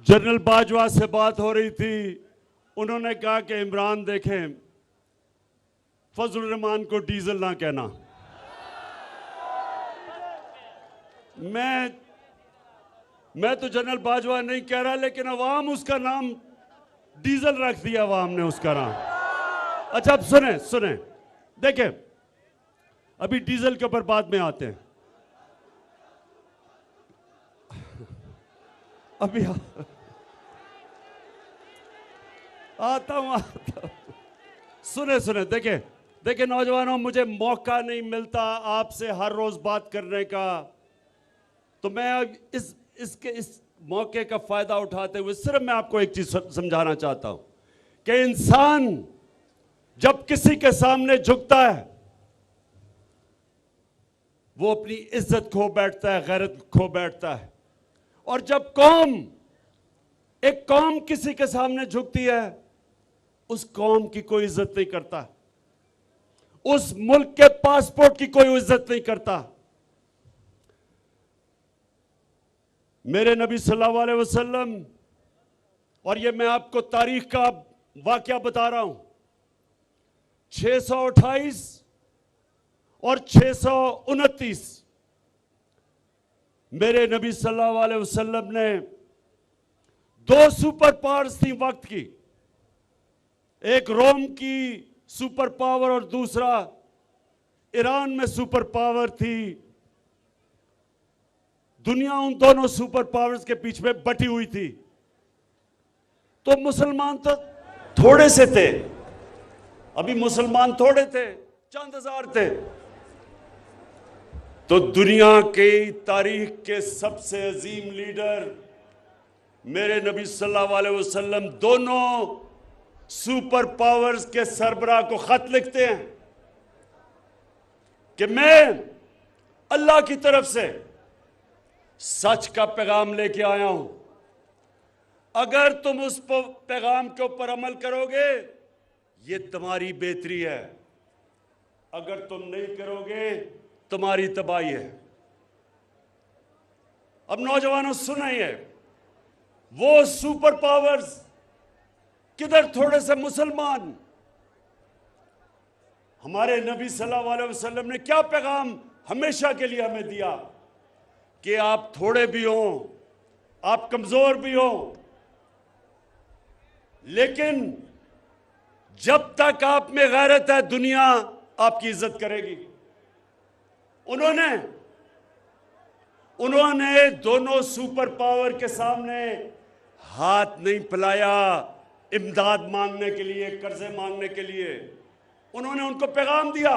General Bajwa से बात हो रही थी। उन्होंने कहा कि इमरान देखें, फजल रहमान को डीजल ना कहना। मैं तो जनरल बाजवा नहीं कह रहा, लेकिन अवाम उसका नाम डीजल रख दिया, अवाम ने उसका नाम। अच्छा, अब सुने देखें, अभी डीजल के ऊपर बाद में आते हैं। अभी आता हूं। सुने देखें नौजवानों, मुझे मौका नहीं मिलता आपसे हर रोज बात करने का, तो मैं इस मौके का फायदा उठाते हुए सिर्फ मैं आपको एक चीज समझाना चाहता हूं कि इंसान जब किसी के सामने झुकता है, वो अपनी इज्जत खो बैठता है, गैरत खो बैठता है। और जब एक कौम किसी के सामने झुकती है, उस कौम की कोई इज्जत नहीं करता, उस मुल्क के पासपोर्ट की कोई इज्जत नहीं करता। मेरे नबी सल्लल्लाहु अलैहि वसल्लम, और ये मैं आपको तारीख का वाकया बता रहा हूं, 628 और 629 मेरे नबी सल्लल्लाहु अलैहि वसल्लम ने दो सुपर पावर्स थी वक्त की, एक रोम की सुपर पावर और दूसरा ईरान में सुपर पावर थी। दुनिया उन दोनों सुपर पावर्स के बीच में बटी हुई थी। तो मुसलमान तो थोड़े से थे, अभी मुसलमान थोड़े थे, चंद हजार थे। तो दुनिया की तारीख के सबसे अजीम लीडर मेरे नबी सल्लल्लाहु अलैहि वसल्लम दोनों सुपर पावर्स के सरबराह को खत लिखते हैं कि मैं अल्लाह की तरफ से सच का पैगाम लेके आया हूं। अगर तुम उस पैगाम के ऊपर अमल करोगे, ये तुम्हारी बेहतरी है, अगर तुम नहीं करोगे तुम्हारी तबाही है। अब नौजवानों सुनिए, वो सुपर पावर्स किधर थोड़े से मुसलमान। हमारे नबी सल्लल्लाहु अलैहि वसल्लम ने क्या पैगाम हमेशा के लिए हमें दिया कि आप थोड़े भी हो, आप कमजोर भी हो, लेकिन जब तक आप में गैरत है, दुनिया आपकी इज्जत करेगी। उन्होंने दोनों सुपर पावर के सामने हाथ नहीं फैलाया इमदाद मांगने के लिए, कर्जे मांगने के लिए। उन्होंने उनको पैगाम दिया,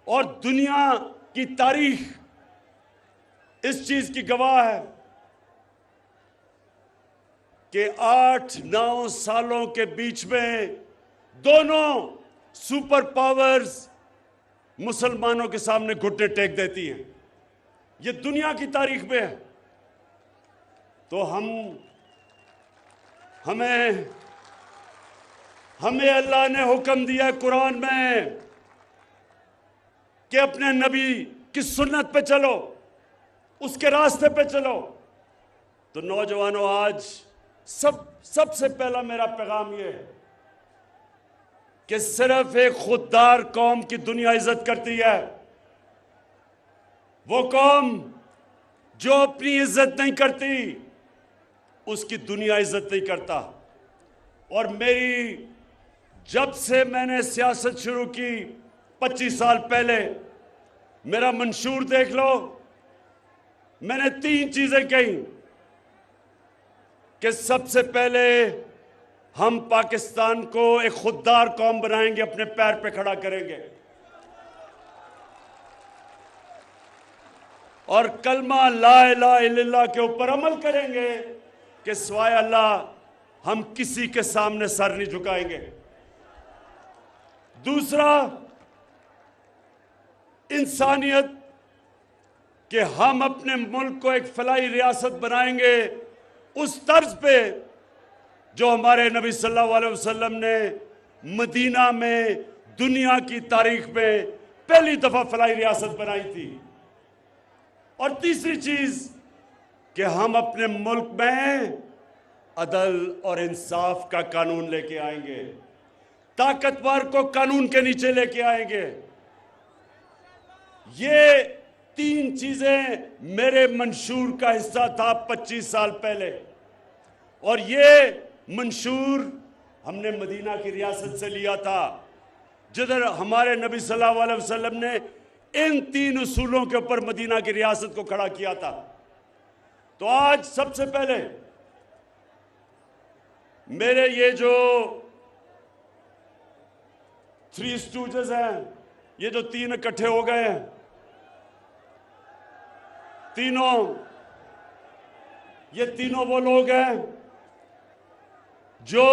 और दुनिया की तारीख इस चीज की गवाह है कि 8-9 सालों के बीच में दोनों सुपर पावर्स मुसलमानों के सामने घुटने टेक देती हैं। ये दुनिया की तारीख में है। तो हमें अल्लाह ने हुक्म दिया कुरान में कि अपने नबी की सुन्नत पे चलो, उसके रास्ते पे चलो। तो नौजवानों, आज सबसे पहला मेरा पैगाम यह है कि सिर्फ एक खुददार कौम की दुनिया इज्जत करती है, वो कौम जो अपनी इज्जत नहीं करती, उसकी दुनिया इज्जत नहीं करता। और जब से मैंने सियासत शुरू की 25 साल पहले, मेरा मंशूर देख लो, मैंने 3 चीजें कही कि सबसे पहले हम पाकिस्तान को एक खुददार कौम बनाएंगे, अपने पैर पे खड़ा करेंगे, और कलमा ला इलाहा इल्लल्लाह के ऊपर अमल करेंगे कि सिवाय अल्लाह हम किसी के सामने सर नहीं झुकाएंगे। दूसरा, इंसानियत, कि हम अपने मुल्क को एक फलाही रियासत बनाएंगे उस तर्ज पे जो हमारे नबी सल्लल्लाहु अलैहि वसल्लम ने मदीना में दुनिया की तारीख में पहली दफा फलाही रियासत बनाई थी। और तीसरी चीज कि हम अपने मुल्क में अदल और इंसाफ का कानून लेके आएंगे, ताकतवर को कानून के नीचे लेके आएंगे। ये 3 चीजें मेरे मंशूर का हिस्सा था 25 साल पहले, और ये मंशूर हमने मदीना की रियासत से लिया था, जिधर हमारे नबी सल्लल्लाहु अलैहि वसल्लम ने इन 3 उसूलों के ऊपर मदीना की रियासत को खड़ा किया था। तो आज सबसे पहले मेरे ये जो 3 स्टूजेस हैं, ये जो 3 इकट्ठे हो गए हैं, ये तीनों वो लोग हैं जो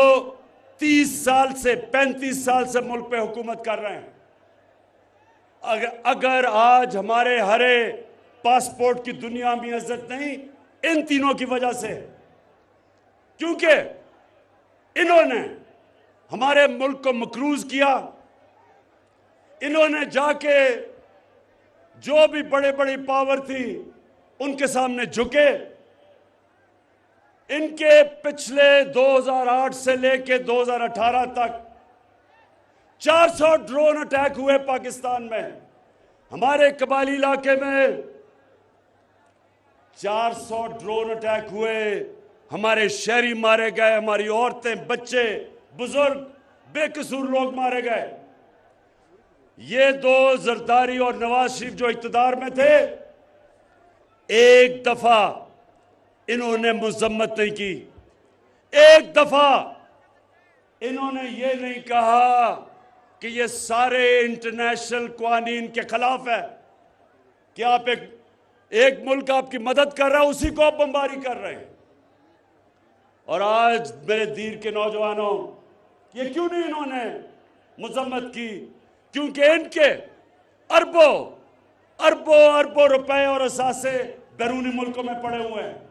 30 साल से 35 साल से मुल्क पे हुकूमत कर रहे हैं। अगर आज हमारे हरे पासपोर्ट की दुनिया में इज्जत नहीं, इन तीनों की वजह से, क्योंकि इन्होंने हमारे मुल्क को मकरूज किया। इन्होंने जाके जो भी बड़े बड़ी पावर थी उनके सामने झुके। इनके पिछले 2008 से लेके 2018 तक 400 ड्रोन अटैक हुए पाकिस्तान में। हमारे कबाली इलाके में 400 ड्रोन अटैक हुए, हमारे शहरी मारे गए, हमारी औरतें, बच्चे, बुजुर्ग, बेकसूर लोग मारे गए। ये 2 जरदारी और नवाज शरीफ जो इख्तिदार में थे, एक दफा इन्होंने मजम्मत नहीं की, एक दफा इन्होंने ये नहीं कहा कि ये सारे इंटरनेशनल कानून के खिलाफ है, कि आप एक मुल्क आपकी मदद कर रहा है, उसी को आप बमबारी कर रहे हैं। और आज मेरे दीर के नौजवानों, ये क्यों नहीं इन्होंने मजम्मत की? क्योंकि इनके अरबों अरबों अरबों रुपए और असासे बैरूनी मुल्कों में पड़े हुए हैं,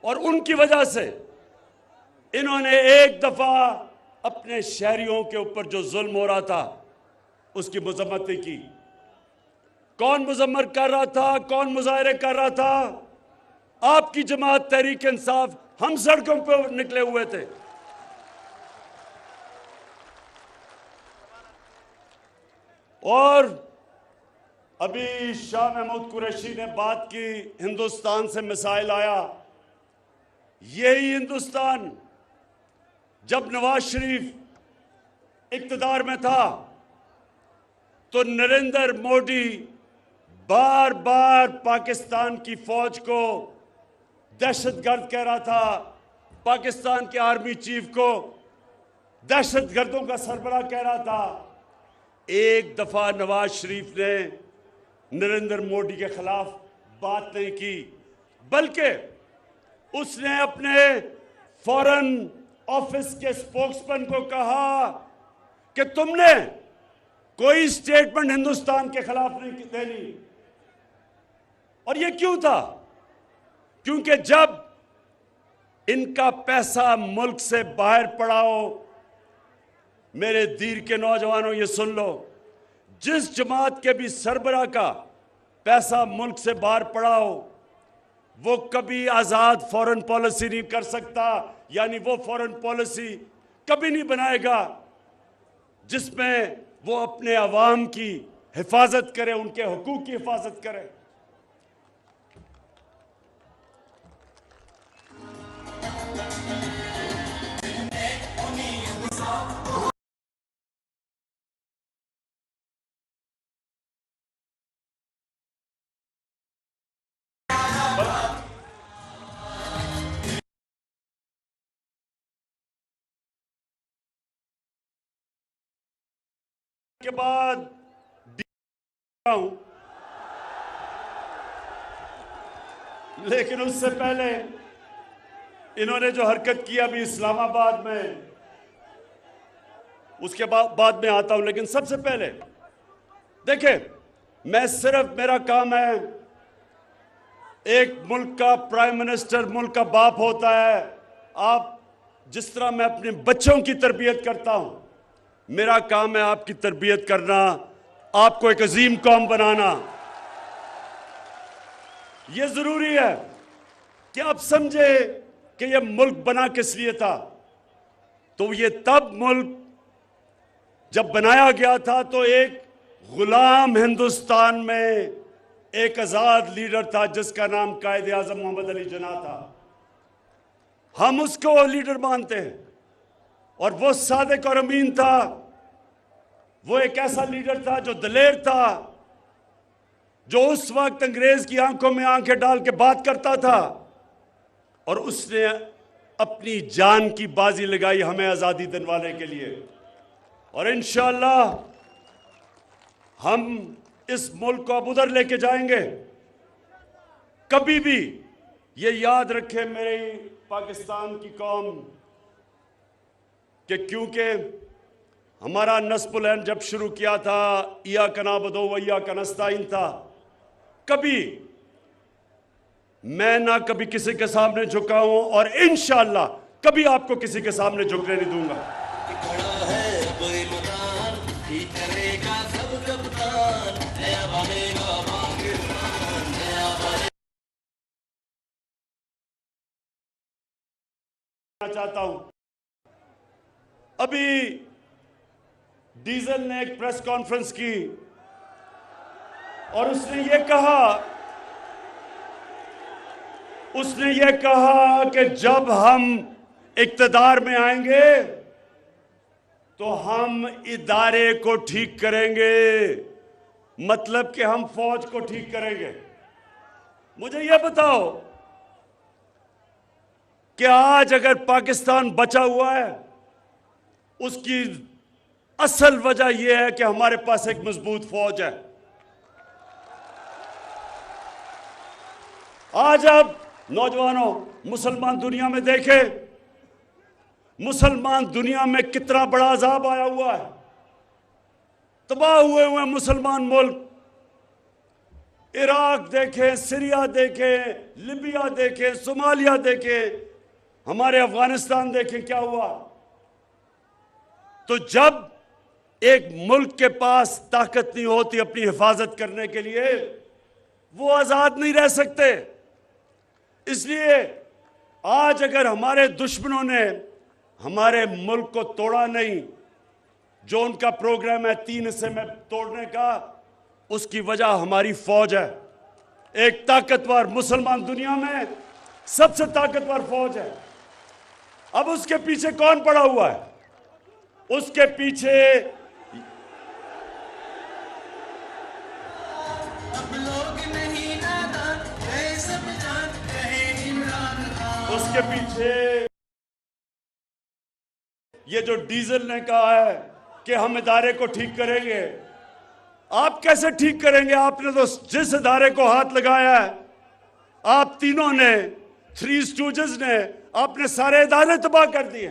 और उनकी वजह से इन्होंने एक दफा अपने शहरियों के ऊपर जो जुल्म हो रहा था उसकी मजम्मत नहीं की। कौन मजम्मत कर रहा था, कौन मुजाहरे कर रहा था? आपकी जमात तहरीक इंसाफ। हम सड़कों पर निकले हुए थे। और अभी शाह महमूद कुरैशी ने बात की, हिंदुस्तान से मिसाइल आया। यही हिंदुस्तान जब नवाज शरीफ इक्तदार में था तो नरेंद्र मोदी बार बार पाकिस्तान की फौज को दहशतगर्द कह रहा था, पाकिस्तान के आर्मी चीफ को दहशतगर्दों का सरबराह कह रहा था। एक दफा नवाज शरीफ ने नरेंद्र मोदी के खिलाफ बात नहीं की, बल्कि उसने अपने फॉरेन ऑफिस के स्पोक्समैन को कहा कि तुमने कोई स्टेटमेंट हिंदुस्तान के खिलाफ नहीं देनी। और ये क्यों था? क्योंकि जब इनका पैसा मुल्क से बाहर पड़ा हो, मेरे दीर के नौजवानों ये सुन लो, जिस जमात के भी सरबराह का पैसा मुल्क से बाहर पड़ा हो, वो कभी आज़ाद फॉरेन पॉलिसी नहीं कर सकता। यानी वो फॉरेन पॉलिसी कभी नहीं बनाएगा जिसमें वो अपने अवाम की हिफाजत करे, उनके हुकूक की हिफाजत करे। के बाद लेकिन उससे पहले इन्होंने जो हरकत की अभी इस्लामाबाद में, उसके बाद में आता हूं। लेकिन सबसे पहले देखें, मैं सिर्फ, मेरा काम है, एक मुल्क का प्राइम मिनिस्टर मुल्क का बाप होता है। आप जिस तरह मैं अपने बच्चों की तरबियत करता हूं, मेरा काम है आपकी तरबियत करना, आपको एक अजीम कौम बनाना। यह जरूरी है कि आप समझे कि ये मुल्क बना किस लिए था, तो ये तब मुल्क जब बनाया गया था तो एक गुलाम हिंदुस्तान में एक आजाद लीडर था जिसका नाम कायदे आजम मोहम्मद अली जिन्ना था। हम उसको लीडर मानते हैं और वो सादिक और अमीन था। वो एक ऐसा लीडर था जो दिलेर था, जो उस वक्त अंग्रेज की आंखों में आंखें डाल के बात करता था और उसने अपनी जान की बाजी लगाई हमें आजादी दिलवाने के लिए। और इंशाअल्लाह हम इस मुल्क को अब उधर लेके जाएंगे। कभी भी ये याद रखे मेरी पाकिस्तान की कौम कि क्योंकि हमारा नस्बुल जब शुरू किया था इया कनाबुदु व इय्याका नस्तईन था, कभी मैं ना कभी किसी के सामने झुका हूं और इंशाअल्लाह कभी आपको किसी के सामने झुकने नहीं दूंगा। चाहता हूं, अभी डीजल ने एक प्रेस कॉन्फ्रेंस की और उसने ये कहा कि जब हम इक्तदार में आएंगे तो हम इदारे को ठीक करेंगे, मतलब कि हम फौज को ठीक करेंगे। मुझे यह बताओ कि आज अगर पाकिस्तान बचा हुआ है उसकी असल वजह यह है कि हमारे पास एक मजबूत फौज है। आज आप नौजवानों मुसलमान दुनिया में देखें, मुसलमान दुनिया में कितना बड़ा अजाब आया हुआ है, तबाह हुए हुए मुसलमान मुल्क। इराक देखें, सीरिया देखें, लिबिया देखें, सोमालिया देखें, हमारे अफगानिस्तान देखें क्या हुआ। तो जब एक मुल्क के पास ताकत नहीं होती अपनी हिफाजत करने के लिए, वो आजाद नहीं रह सकते। इसलिए आज अगर हमारे दुश्मनों ने हमारे मुल्क को तोड़ा नहीं, जो उनका प्रोग्राम है 3 हिस्से में तोड़ने का, उसकी वजह हमारी फौज है। एक ताकतवर मुसलमान दुनिया में सबसे ताकतवर फौज है। अब उसके पीछे कौन पड़ा हुआ है? उसके पीछे ये जो डीजल ने कहा है कि हम इदारे को ठीक करेंगे। आप कैसे ठीक करेंगे? आपने तो जिस इदारे को हाथ लगाया है, आप तीनों ने, 3 स्टूजेस ने, आपने सारे इदारे तबाह कर दिए।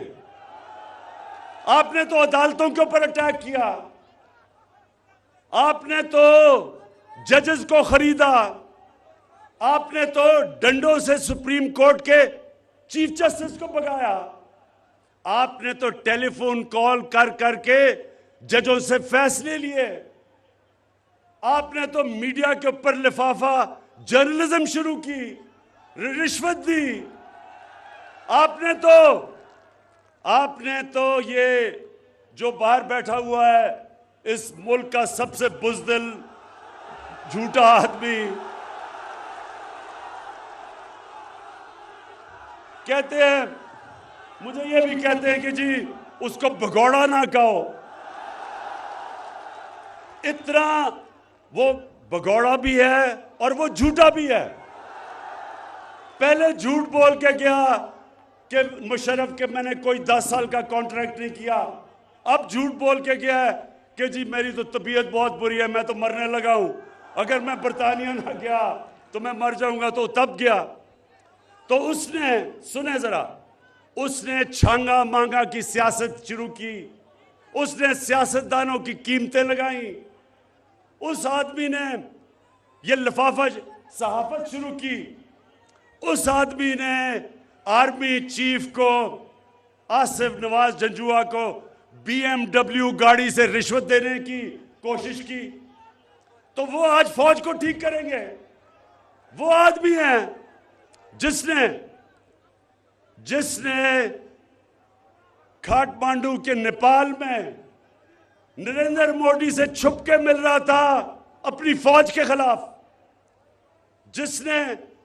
आपने तो अदालतों के ऊपर अटैक किया, आपने तो जजेस को खरीदा, आपने तो डंडों से सुप्रीम कोर्ट के चीफ जस्टिस को भगाया, आपने तो टेलीफोन कॉल कर करके जजों से फैसले लिए, आपने तो मीडिया के ऊपर लिफाफा जर्नलिज्म शुरू की, रिश्वत दी, आपने तो ये जो बाहर बैठा हुआ है इस मुल्क का सबसे बुज़दिल झूठा आदमी, कहते हैं, मुझे ये भी कहते हैं कि जी उसको भगौड़ा ना कहो। इतना वो भगौड़ा भी है और वो झूठा भी है। पहले झूठ बोल के गया कि मुशर्रफ के मैंने कोई 10 साल का कॉन्ट्रैक्ट नहीं किया, अब झूठ बोल के गया है कि जी मेरी तो तबीयत बहुत बुरी है, मैं तो मरने लगा हूं, अगर मैं बरतानिया ना गया तो मैं मर जाऊंगा। तो तब गया तो उसने, सुने जरा, उसने छांगा मांगा की सियासत शुरू की, उसने सियासतदानों की कीमतें लगाई, उस आदमी ने ये लिफाफा सहाफत शुरू की, उस आदमी ने आर्मी चीफ को, आसिफ नवाज जंजुआ को BMW गाड़ी से रिश्वत देने की कोशिश की। तो वो आज फौज को ठीक करेंगे। वो आदमी है जिसने जिसने काठमांडू के नेपाल में नरेंद्र मोदी से छुप के मिल रहा था अपनी फौज के खिलाफ, जिसने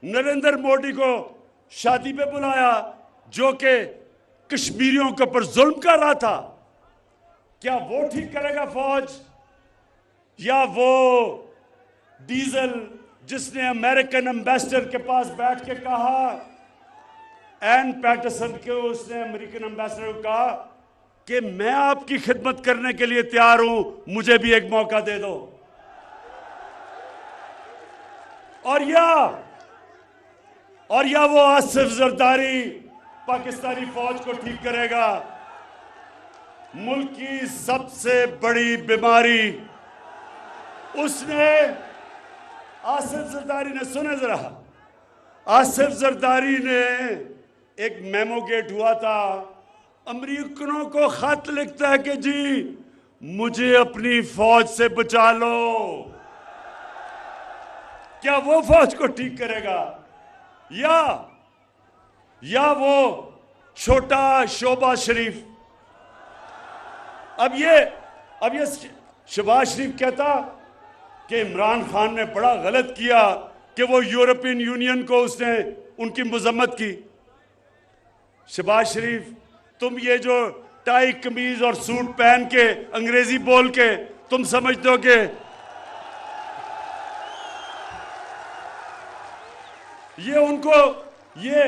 नरेंद्र मोदी को शादी पे बुलाया जो कि कश्मीरियों के ऊपर जुल्म कर रहा था, क्या वो ठीक करेगा फौज? या वो डीजल जिसने अमेरिकन एम्बेसडर के पास बैठ के कहा, एन पैटरसन के, उसने अमेरिकन एम्बेसडर को कहा कि मैं आपकी खिदमत करने के लिए तैयार हूं, मुझे भी एक मौका दे दो। और या वो आसिफ जरदारी पाकिस्तानी फौज को ठीक करेगा। मुल्क की सबसे बड़ी बीमारी उसने, आसिफ जरदारी ने, सुने जरा, आसिफ जरदारी ने एक मेमो गेट हुआ था, अमेरिकनों को खत लिखता है कि जी मुझे अपनी फौज से बचा लो। क्या वो फौज को ठीक करेगा? या वो छोटा शोबाज शरीफ? अब ये शहबाज शरीफ कहता कि इमरान खान ने बड़ा गलत किया कि वो यूरोपियन यूनियन को उसने उनकी मजम्मत की। शहबाज शरीफ, तुम ये जो टाई कमीज और सूट पहन के अंग्रेजी बोल के तुम समझते हो कि ये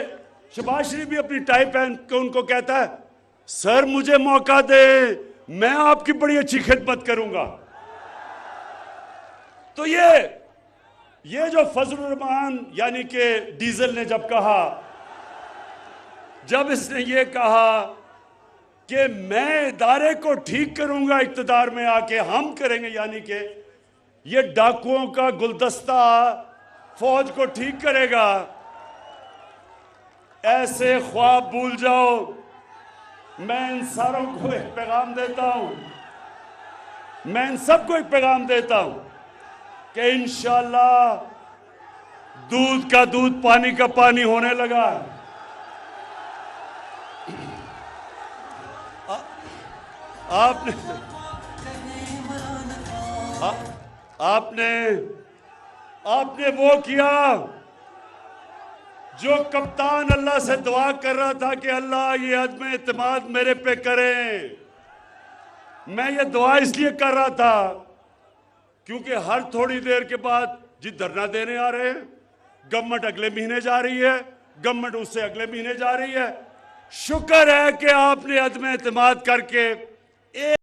शहबाज शरीफ भी अपनी टाई पहन के उनको कहता है, सर मुझे मौका दे, मैं आपकी बड़ी अच्छी खिदमत करूंगा। तो ये जो फजलुर रहमान यानी कि डीजल ने जब इसने ये कहा कि मैं इदारे को ठीक करूंगा, इक्तदार में आके हम करेंगे, यानी कि ये डाकुओं का गुलदस्ता फौज को ठीक करेगा, ऐसे ख्वाब भूल जाओ। मैं इन सारों को एक पैगाम देता हूं, मैं इन सबको एक पैगाम देता हूं कि इंशाअल्लाह दूध का दूध, पानी का पानी होने लगा। आपने वो किया जो कप्तान अल्लाह से दुआ कर रहा था कि अल्लाह ये अज़्म एतमाद मेरे पे करें। मैं ये दुआ इसलिए कर रहा था क्योंकि हर थोड़ी देर के बाद जी धरना देने आ रहे हैं, गवर्नमेंट अगले महीने जा रही है, गवर्नमेंट उससे अगले महीने जा रही है। शुक्र है कि आपने अज़्म एतमाद करके